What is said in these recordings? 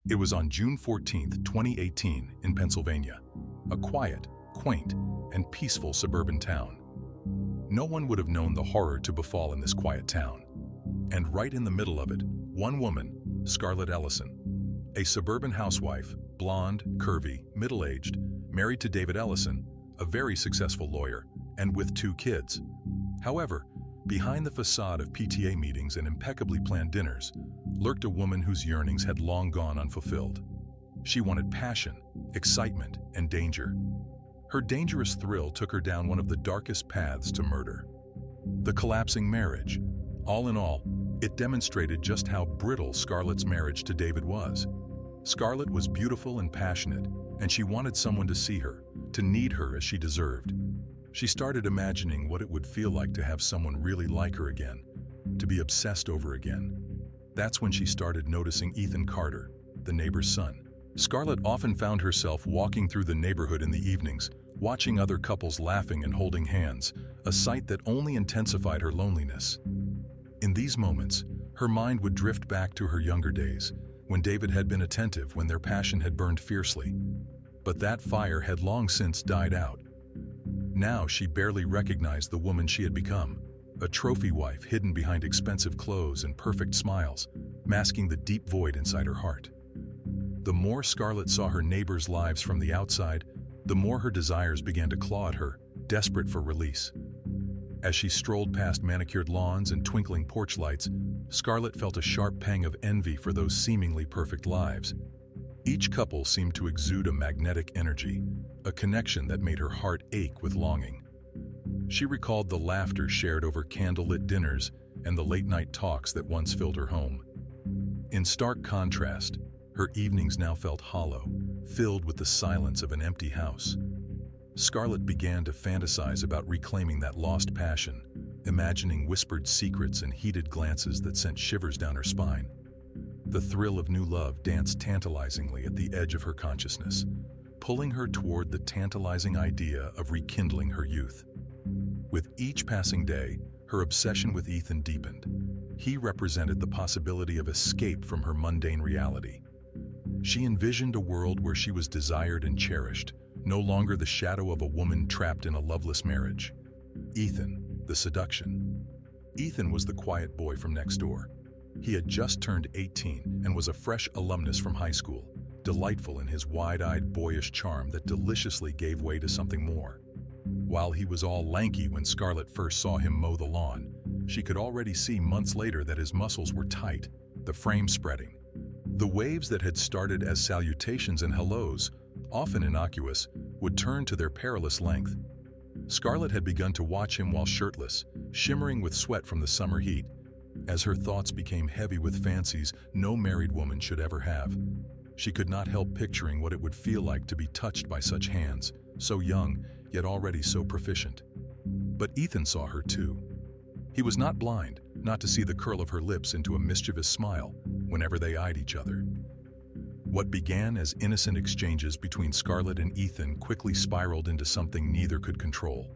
It was on June 14, 2018, in Pennsylvania, a quiet, quaint, and peaceful suburban town. No one would have known the horror to befall in this quiet town. And right in the middle of it, one woman, Scarlett Ellison, a suburban housewife, blonde, curvy, middle-aged, married to David Ellison, a very successful lawyer, and with 2 kids. However, behind the facade of PTA meetings and impeccably planned dinners, lurked a woman whose yearnings had long gone unfulfilled. She wanted passion, excitement, and danger. Her dangerous thrill took her down one of the darkest paths to murder. The collapsing marriage. All in all, it demonstrated just how brittle Scarlett's marriage to David was. Scarlett was beautiful and passionate, and she wanted someone to see her, to need her as she deserved. She started imagining what it would feel like to have someone really like her again, to be obsessed over again. That's when she started noticing Ethan Carter, the neighbor's son. Scarlett often found herself walking through the neighborhood in the evenings, watching other couples laughing and holding hands, a sight that only intensified her loneliness. In these moments, her mind would drift back to her younger days, when David had been attentive, when their passion had burned fiercely. But that fire had long since died out. Now she barely recognized the woman she had become, a trophy wife hidden behind expensive clothes and perfect smiles, masking the deep void inside her heart. The more Scarlett saw her neighbors' lives from the outside, the more her desires began to claw at her, desperate for release. As she strolled past manicured lawns and twinkling porch lights, Scarlett felt a sharp pang of envy for those seemingly perfect lives. Each couple seemed to exude a magnetic energy, a connection that made her heart ache with longing. She recalled the laughter shared over candlelit dinners and the late-night talks that once filled her home. In stark contrast, her evenings now felt hollow, filled with the silence of an empty house. Scarlett began to fantasize about reclaiming that lost passion, imagining whispered secrets and heated glances that sent shivers down her spine. The thrill of new love danced tantalizingly at the edge of her consciousness, pulling her toward the tantalizing idea of rekindling her youth. With each passing day, her obsession with Ethan deepened. He represented the possibility of escape from her mundane reality. She envisioned a world where she was desired and cherished, no longer the shadow of a woman trapped in a loveless marriage. Ethan, the seduction. Ethan was the quiet boy from next door. He had just turned 18 and was a fresh alumnus from high school, delightful in his wide-eyed boyish charm that deliciously gave way to something more. While he was all lanky when Scarlett first saw him mow the lawn, she could already see months later that his muscles were tight, the frame spreading. The waves that had started as salutations and hellos, often innocuous, would turn to their perilous length. Scarlett had begun to watch him while shirtless, shimmering with sweat from the summer heat, as her thoughts became heavy with fancies no married woman should ever have. She could not help picturing what it would feel like to be touched by such hands, so young, yet already so proficient. But Ethan saw her too. He was not blind, not to see the curl of her lips into a mischievous smile whenever they eyed each other. What began as innocent exchanges between Scarlett and Ethan quickly spiraled into something neither could control.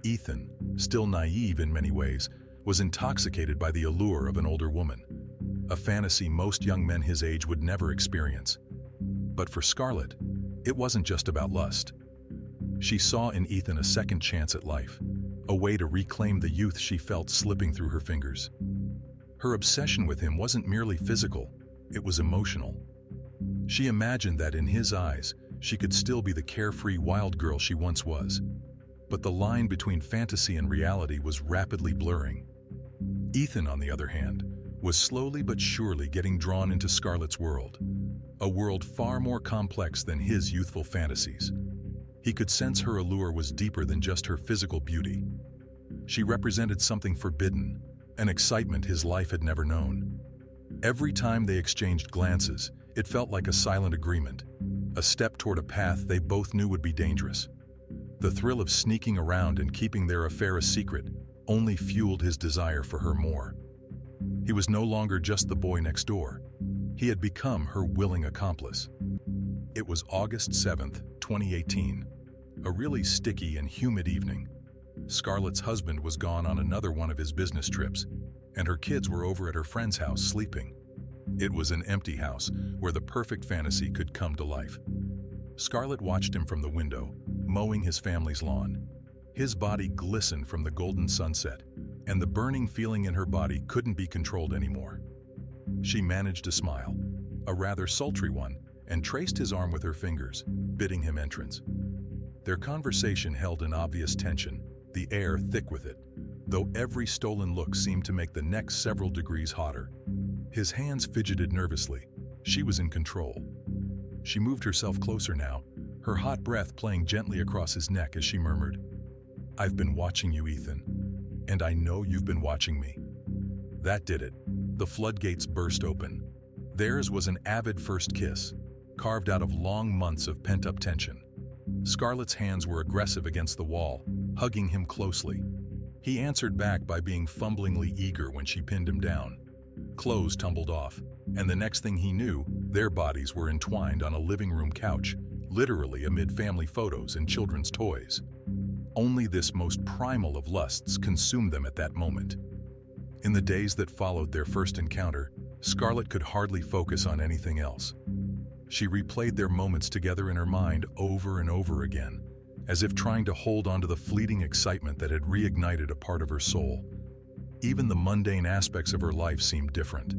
Ethan, still naive in many ways, was intoxicated by the allure of an older woman, a fantasy most young men his age would never experience. But for Scarlett, it wasn't just about lust. She saw in Ethan a second chance at life, a way to reclaim the youth she felt slipping through her fingers. Her obsession with him wasn't merely physical, it was emotional. She imagined that in his eyes, she could still be the carefree wild girl she once was. But the line between fantasy and reality was rapidly blurring. Ethan, on the other hand, was slowly but surely getting drawn into Scarlett's world, a world far more complex than his youthful fantasies. He could sense her allure was deeper than just her physical beauty. She represented something forbidden, an excitement his life had never known. Every time they exchanged glances, it felt like a silent agreement, a step toward a path they both knew would be dangerous. The thrill of sneaking around and keeping their affair a secret only fueled his desire for her more. He was no longer just the boy next door. He had become her willing accomplice. It was August 7th, 2018, a really sticky and humid evening. Scarlett's husband was gone on another one of his business trips, and her kids were over at her friend's house sleeping. It was an empty house where the perfect fantasy could come to life. Scarlett watched him from the window, mowing his family's lawn. His body glistened from the golden sunset, and the burning feeling in her body couldn't be controlled anymore. She managed a smile, a rather sultry one, and traced his arm with her fingers, bidding him entrance. Their conversation held an obvious tension, the air thick with it, though every stolen look seemed to make the next several degrees hotter. His hands fidgeted nervously. She was in control. She moved herself closer now, her hot breath playing gently across his neck as she murmured, "I've been watching you, Ethan, and I know you've been watching me." That did it. The floodgates burst open. Theirs was an avid first kiss, carved out of long months of pent-up tension. Scarlett's hands were aggressive against the wall, hugging him closely. He answered back by being fumblingly eager when she pinned him down. Clothes tumbled off, and the next thing he knew, their bodies were entwined on a living room couch, literally amid family photos and children's toys. Only this most primal of lusts consumed them at that moment. In the days that followed their first encounter, Scarlett could hardly focus on anything else. She replayed their moments together in her mind over and over again, as if trying to hold on to the fleeting excitement that had reignited a part of her soul. Even the mundane aspects of her life seemed different.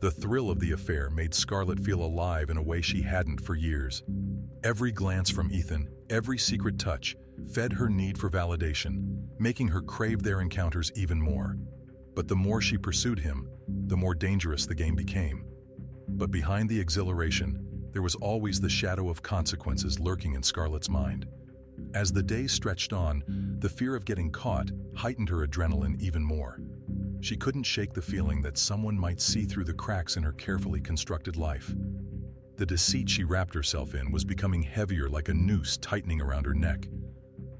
The thrill of the affair made Scarlett feel alive in a way she hadn't for years. Every glance from Ethan, every secret touch, fed her need for validation, making her crave their encounters even more. But the more she pursued him, the more dangerous the game became. But behind the exhilaration, there was always the shadow of consequences lurking in Scarlett's mind. As the days stretched on, the fear of getting caught heightened her adrenaline even more. She couldn't shake the feeling that someone might see through the cracks in her carefully constructed life. The deceit she wrapped herself in was becoming heavier, like a noose tightening around her neck.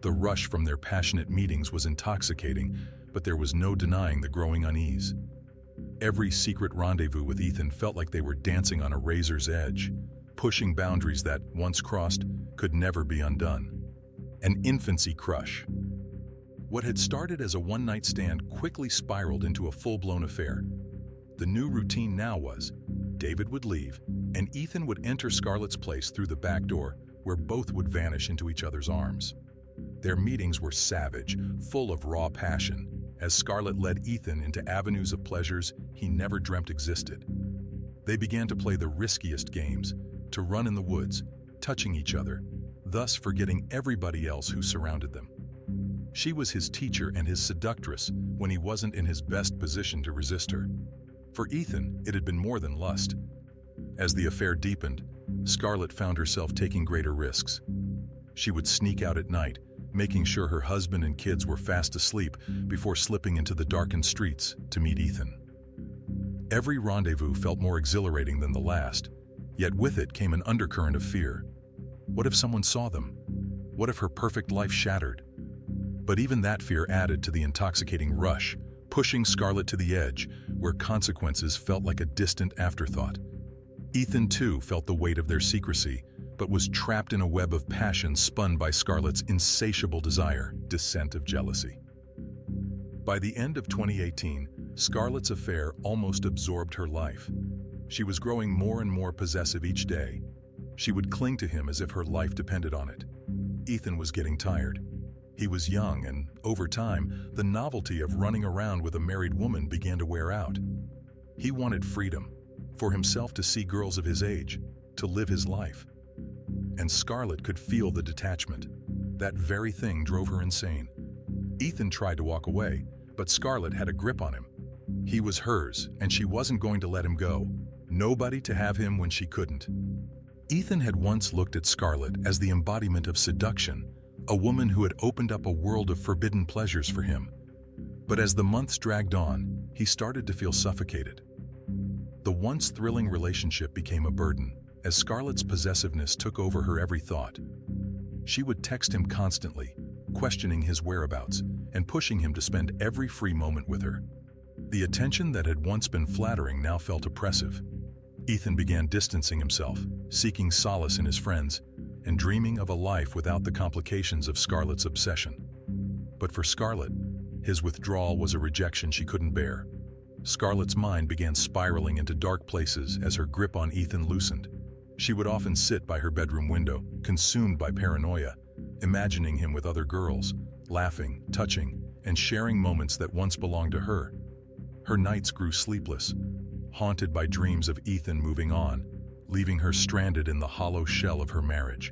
The rush from their passionate meetings was intoxicating, but there was no denying the growing unease. Every secret rendezvous with Ethan felt like they were dancing on a razor's edge, pushing boundaries that, once crossed, could never be undone. An infancy crush. What had started as a one-night stand quickly spiraled into a full-blown affair. The new routine now was, David would leave, and Ethan would enter Scarlett's place through the back door, where both would vanish into each other's arms. Their meetings were savage, full of raw passion, as Scarlett led Ethan into avenues of pleasures he never dreamt existed. They began to play the riskiest games, to run in the woods, touching each other, thus forgetting everybody else who surrounded them. She was his teacher and his seductress when he wasn't in his best position to resist her. For Ethan, it had been more than lust. As the affair deepened, Scarlett found herself taking greater risks. She would sneak out at night, making sure her husband and kids were fast asleep before slipping into the darkened streets to meet Ethan. Every rendezvous felt more exhilarating than the last, yet with it came an undercurrent of fear. What if someone saw them? What if her perfect life shattered? But even that fear added to the intoxicating rush, pushing Scarlett to the edge, where consequences felt like a distant afterthought. Ethan, too, felt the weight of their secrecy, but was trapped in a web of passion spun by Scarlett's insatiable desire, descent of jealousy. By the end of 2018, Scarlett's affair almost absorbed her life. She was growing more and more possessive each day. She would cling to him as if her life depended on it. Ethan was getting tired. He was young, and over time, the novelty of running around with a married woman began to wear out. He wanted freedom, for himself to see girls of his age, to live his life. And Scarlett could feel the detachment. That very thing drove her insane. Ethan tried to walk away, but Scarlett had a grip on him. He was hers, and she wasn't going to let him go. Nobody to have him when she couldn't. Ethan had once looked at Scarlett as the embodiment of seduction, a woman who had opened up a world of forbidden pleasures for him. But as the months dragged on, he started to feel suffocated. The once thrilling relationship became a burden, as Scarlett's possessiveness took over her every thought. She would text him constantly, questioning his whereabouts and pushing him to spend every free moment with her. The attention that had once been flattering now felt oppressive. Ethan began distancing himself, seeking solace in his friends, and dreaming of a life without the complications of Scarlett's obsession. But for Scarlett, his withdrawal was a rejection she couldn't bear. Scarlett's mind began spiraling into dark places as her grip on Ethan loosened. She would often sit by her bedroom window, consumed by paranoia, imagining him with other girls, laughing, touching, and sharing moments that once belonged to her. Her nights grew sleepless, haunted by dreams of Ethan moving on, leaving her stranded in the hollow shell of her marriage.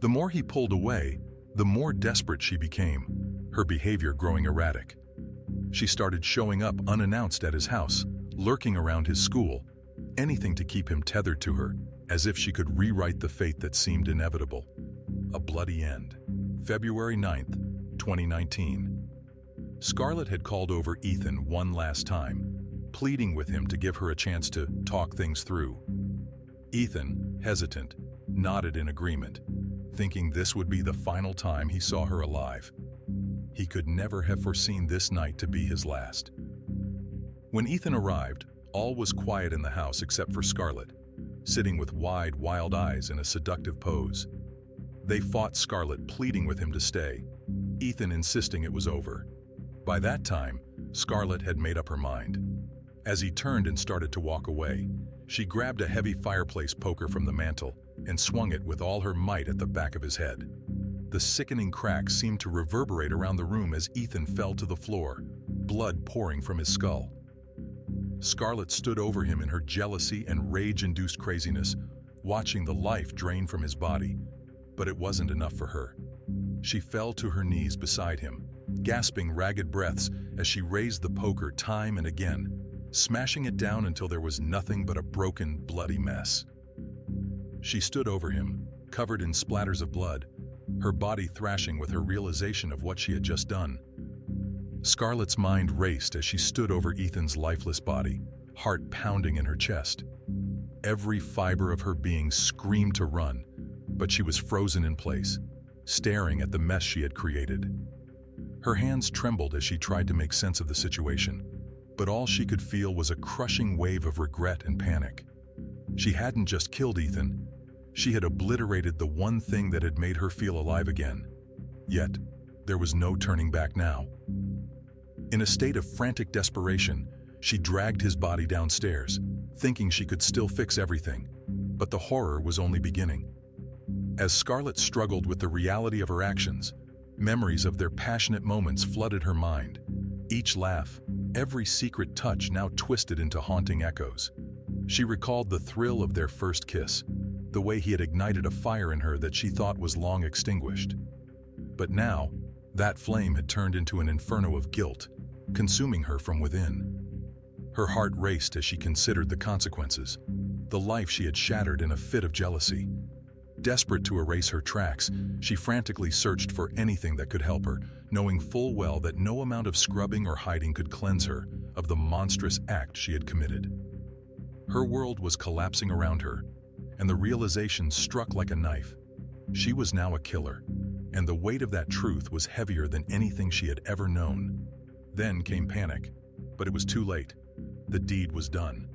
The more he pulled away, the more desperate she became, her behavior growing erratic. She started showing up unannounced at his house, lurking around his school, anything to keep him tethered to her, as if she could rewrite the fate that seemed inevitable. A bloody end. February 9th, 2019. Scarlett had called over Ethan one last time, pleading with him to give her a chance to talk things through. Ethan, hesitant, nodded in agreement, thinking this would be the final time he saw her alive. He could never have foreseen this night to be his last. When Ethan arrived, all was quiet in the house except for Scarlett, sitting with wide, wild eyes in a seductive pose. They fought Scarlett, pleading with him to stay, Ethan insisting it was over. By that time, Scarlett had made up her mind. As he turned and started to walk away, she grabbed a heavy fireplace poker from the mantel and swung it with all her might at the back of his head. The sickening crack seemed to reverberate around the room as Ethan fell to the floor, blood pouring from his skull. Scarlett stood over him in her jealousy and rage-induced craziness, watching the life drain from his body. But it wasn't enough for her. She fell to her knees beside him, gasping ragged breaths as she raised the poker time and again, smashing it down until there was nothing but a broken, bloody mess. She stood over him, covered in splatters of blood, her body thrashing with her realization of what she had just done. Scarlett's mind raced as she stood over Ethan's lifeless body, heart pounding in her chest. Every fiber of her being screamed to run, but she was frozen in place, staring at the mess she had created. Her hands trembled as she tried to make sense of the situation, but all she could feel was a crushing wave of regret and panic. She hadn't just killed Ethan, she had obliterated the one thing that had made her feel alive again. Yet, there was no turning back now. In a state of frantic desperation, she dragged his body downstairs, thinking she could still fix everything, but the horror was only beginning. As Scarlett struggled with the reality of her actions, memories of their passionate moments flooded her mind. Each laugh, every secret touch now twisted into haunting echoes. She recalled the thrill of their first kiss, the way he had ignited a fire in her that she thought was long extinguished. But now, that flame had turned into an inferno of guilt, consuming her from within. Her heart raced as she considered the consequences, the life she had shattered in a fit of jealousy. Desperate to erase her tracks, she frantically searched for anything that could help her, knowing full well that no amount of scrubbing or hiding could cleanse her of the monstrous act she had committed. Her world was collapsing around her, and the realization struck like a knife. She was now a killer, and the weight of that truth was heavier than anything she had ever known. Then came panic, but it was too late. The deed was done.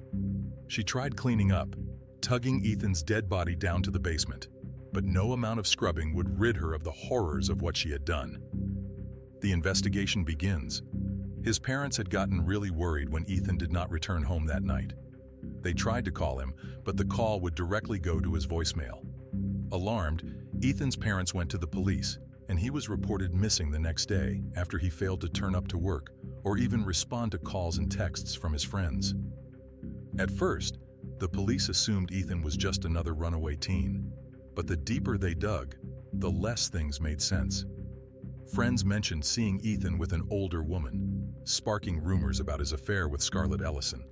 She tried cleaning up, tugging Ethan's dead body down to the basement, but no amount of scrubbing would rid her of the horrors of what she had done. The investigation begins. His parents had gotten really worried when Ethan did not return home that night. They tried to call him, but the call would directly go to his voicemail. Alarmed, Ethan's parents went to the police, and he was reported missing the next day after he failed to turn up to work or even respond to calls and texts from his friends. At first, the police assumed Ethan was just another runaway teen, but the deeper they dug, the less things made sense. Friends mentioned seeing Ethan with an older woman, sparking rumors about his affair with Scarlett Ellison,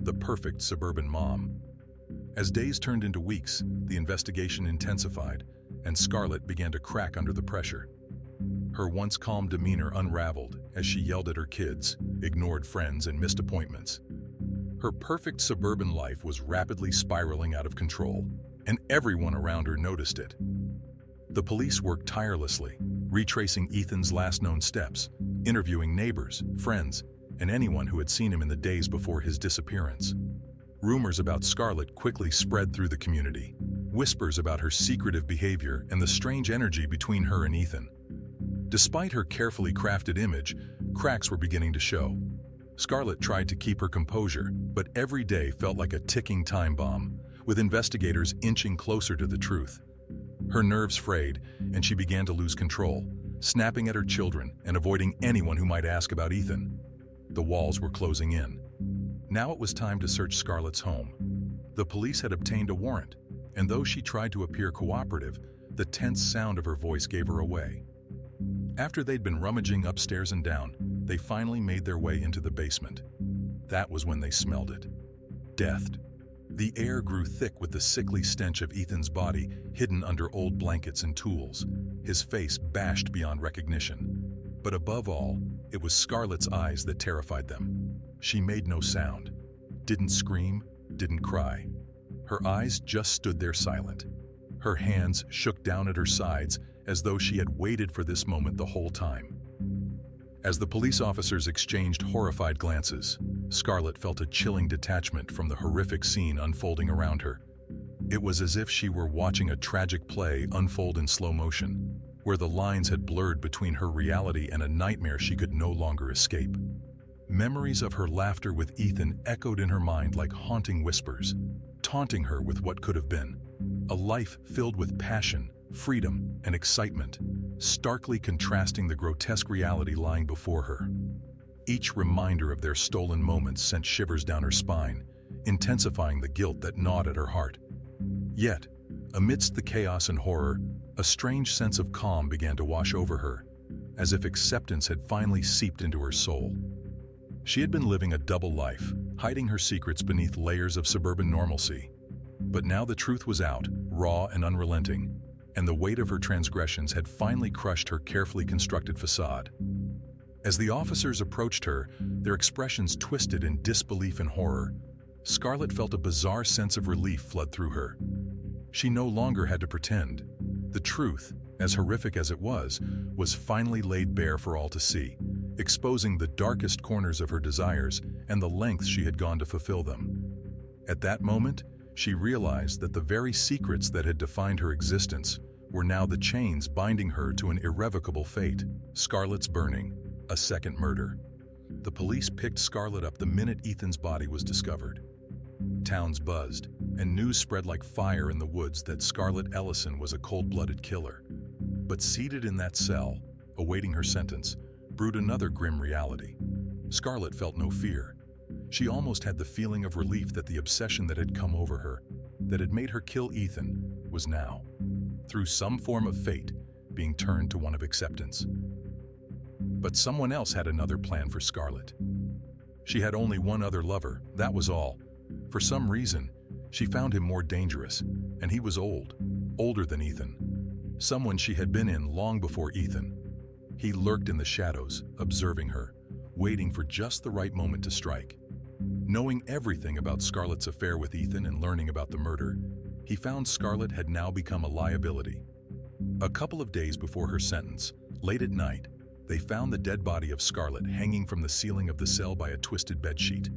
the perfect suburban mom. As days turned into weeks, the investigation intensified, and Scarlett began to crack under the pressure. Her once calm demeanor unraveled as she yelled at her kids, ignored friends, and missed appointments. Her perfect suburban life was rapidly spiraling out of control, and everyone around her noticed it. The police worked tirelessly, retracing Ethan's last known steps, interviewing neighbors, friends, and anyone who had seen him in the days before his disappearance. Rumors about Scarlett quickly spread through the community, whispers about her secretive behavior and the strange energy between her and Ethan. Despite her carefully crafted image, cracks were beginning to show. Scarlett tried to keep her composure, but every day felt like a ticking time bomb, with investigators inching closer to the truth. Her nerves frayed, and she began to lose control, snapping at her children and avoiding anyone who might ask about Ethan. The walls were closing in. Now it was time to search Scarlett's home. The police had obtained a warrant, and though she tried to appear cooperative, the tense sound of her voice gave her away. After they'd been rummaging upstairs and down, they finally made their way into the basement. That was when they smelled it. Death. The air grew thick with the sickly stench of Ethan's body hidden under old blankets and tools, his face bashed beyond recognition. But above all, it was Scarlett's eyes that terrified them. She made no sound, didn't scream, didn't cry. Her eyes just stood there silent. Her hands shook down at her sides as though she had waited for this moment the whole time. As the police officers exchanged horrified glances, Scarlett felt a chilling detachment from the horrific scene unfolding around her. It was as if she were watching a tragic play unfold in slow motion, where the lines had blurred between her reality and a nightmare she could no longer escape. Memories of her laughter with Ethan echoed in her mind like haunting whispers, taunting her with what could have been. A life filled with passion, freedom, and excitement, starkly contrasting the grotesque reality lying before her. Each reminder of their stolen moments sent shivers down her spine, intensifying the guilt that gnawed at her heart. Yet, amidst the chaos and horror, a strange sense of calm began to wash over her, as if acceptance had finally seeped into her soul. She had been living a double life, hiding her secrets beneath layers of suburban normalcy. But now the truth was out, raw and unrelenting, and the weight of her transgressions had finally crushed her carefully constructed facade. As the officers approached her, their expressions twisted in disbelief and horror. Scarlett felt a bizarre sense of relief flood through her. She no longer had to pretend. The truth, as horrific as it was finally laid bare for all to see, exposing the darkest corners of her desires and the lengths she had gone to fulfill them. At that moment, she realized that the very secrets that had defined her existence were now the chains binding her to an irrevocable fate. Scarlett's burning, a second murder. The police picked Scarlett up the minute Ethan's body was discovered. Towns buzzed, and news spread like fire in the woods that Scarlett Ellison was a cold-blooded killer. But seated in that cell, awaiting her sentence, brewed another grim reality. Scarlett felt no fear. She almost had the feeling of relief that the obsession that had come over her, that had made her kill Ethan, was now, through some form of fate, being turned to one of acceptance. But someone else had another plan for Scarlett. She had only one other lover, that was all. For some reason, she found him more dangerous, and he was old, older than Ethan. Someone she had been in long before Ethan. He lurked in the shadows, observing her, waiting for just the right moment to strike. Knowing everything about Scarlett's affair with Ethan and learning about the murder, he found Scarlett had now become a liability. A couple of days before her sentence, late at night, they found the dead body of Scarlett hanging from the ceiling of the cell by a twisted bedsheet.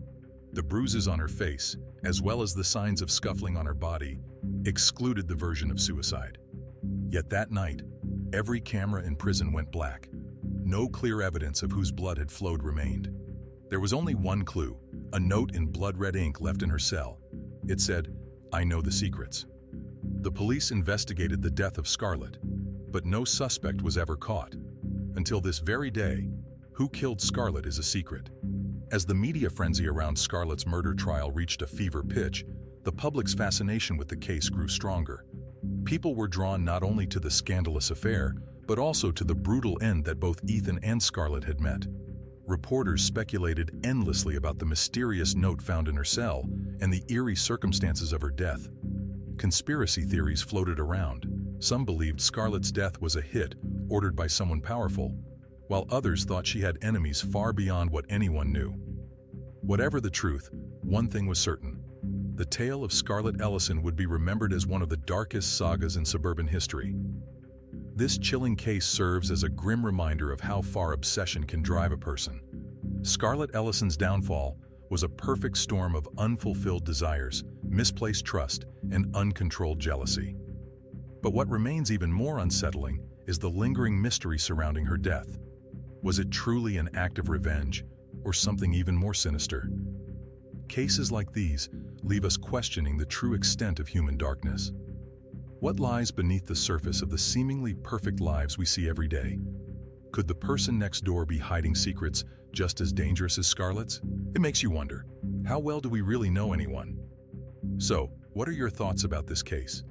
The bruises on her face, as well as the signs of scuffling on her body, excluded the version of suicide. Yet that night, every camera in prison went black. No clear evidence of whose blood had flowed remained. There was only one clue, a note in blood-red ink left in her cell. It said, "I know the secrets." The police investigated the death of Scarlett, but no suspect was ever caught. Until this very day, who killed Scarlett is a secret. As the media frenzy around Scarlett's murder trial reached a fever pitch, the public's fascination with the case grew stronger. People were drawn not only to the scandalous affair, but also to the brutal end that both Ethan and Scarlett had met. Reporters speculated endlessly about the mysterious note found in her cell and the eerie circumstances of her death. Conspiracy theories floated around. Some believed Scarlett's death was a hit ordered by someone powerful, while others thought she had enemies far beyond what anyone knew. Whatever the truth, one thing was certain. The tale of Scarlett Ellison would be remembered as one of the darkest sagas in suburban history. This chilling case serves as a grim reminder of how far obsession can drive a person. Scarlett Ellison's downfall was a perfect storm of unfulfilled desires, misplaced trust, and uncontrolled jealousy. But what remains even more unsettling is the lingering mystery surrounding her death. Was it truly an act of revenge, or something even more sinister? Cases like these leave us questioning the true extent of human darkness. What lies beneath the surface of the seemingly perfect lives we see every day? Could the person next door be hiding secrets just as dangerous as Scarlett's? It makes you wonder, how well do we really know anyone? So, what are your thoughts about this case?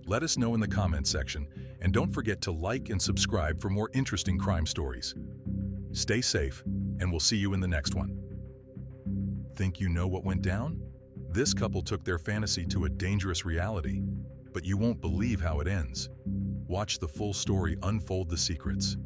Let us know in the comments section, and don't forget to like and subscribe for more interesting crime stories. Stay safe, and we'll see you in the next one. Think you know what went down? This couple took their fantasy to a dangerous reality, but you won't believe how it ends. Watch the full story unfold the secrets.